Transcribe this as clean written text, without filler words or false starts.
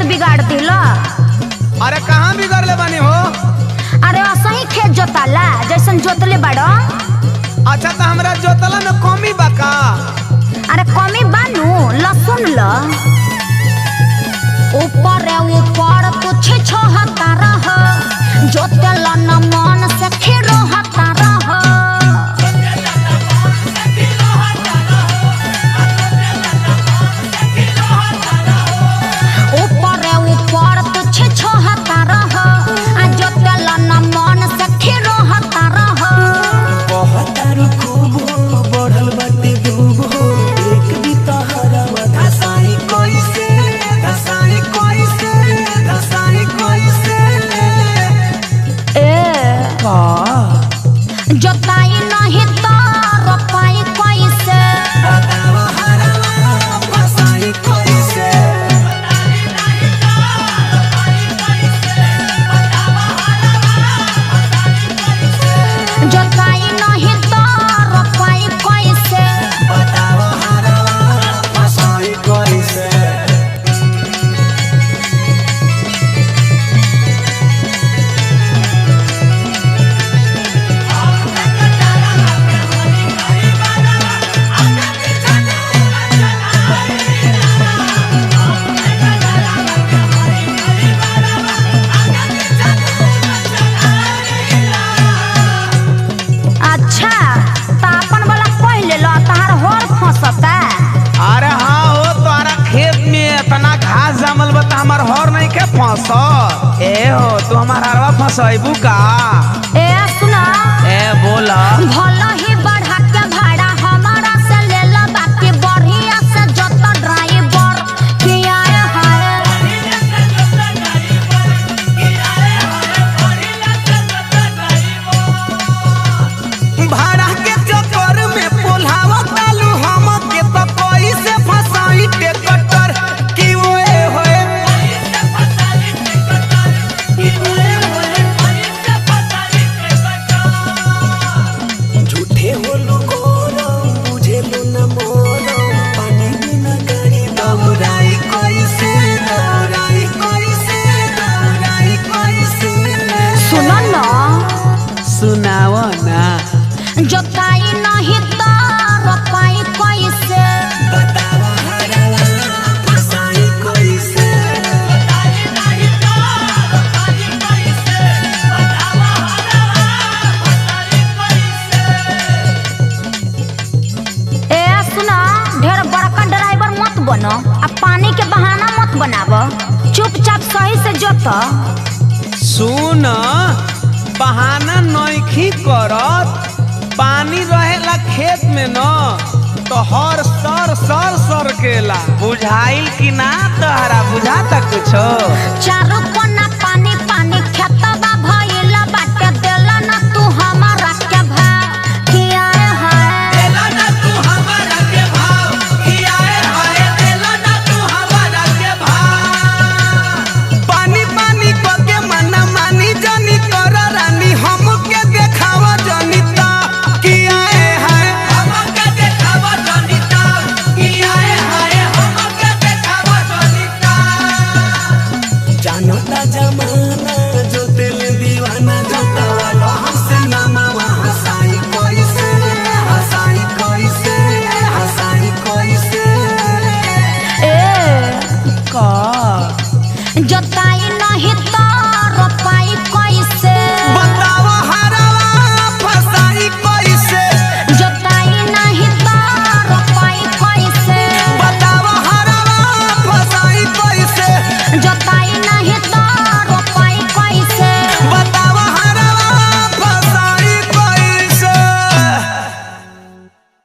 खेत बिगाड़ दिला। अरे कहाँ बिगड़ ले बनी हो? अरे ऐसा ही खेत जोताला जैसन जोतले बड़ो। अच्छा तो हमरा जोतला में कमी बा का? अरे कमी बानू लसुन ल ऊपर ऊपर कुछ छोहता रह जोतेला न मन से खिरो हता रह। ऊपर ऊपर कुछ छोहता रह जोतेला न मन से खिरो हता रह। बहुतारू खूब हो बढ़ल बाटे डूब हो एक भी तहरा धसाई कैसे धसाई कैसे धसाई कैसे ए जोताई नहीं तो रोपाई कैसे बतावा हरवा फसाई कैसे जोताई नहीं तो रोपाई कैसे बतावा हरवा फसाई कैसे। अच्छा तो अपन वाला कह ले लो तहार होर फंसता। अरे हाँ हो तुम्हारा खेत में इतना घास जमल बा त हमार हर नहीं के फंस ए हो तू हमार हरवा फंसबू का? ए सुना ए बोला भला ही बढ़ा के भाड़ा हमारा से ले ला बाकी बढ़िया से जोता ड्राइवर किया है। भाड़ा के चक्कर में पोल्हावा तालू हम के त कैसे फसाई टेकटर की ओए होए। झूठे होलो गोरम बुझे लो न मोरम पानी बिना गाड़ी दौड़ाई कैसे दौड़ाई कैसे दौड़ाई कैसे। सुनो ना सुनाओ ना जोताई नहीं तो रोपाई कैसे बतावा हरवा फसाई कैसे। ए सुना ढेर बड़का ड्राइवर मत बनो आ पानी के बहाना मत बनाव चुपचाप सही से जोत। सुन बहाना नइखी करत पानी रहेला खेत में न तो हर सर केला बुझाइल कि ना तहरा बुझाता कुछो? चारों कोना पानी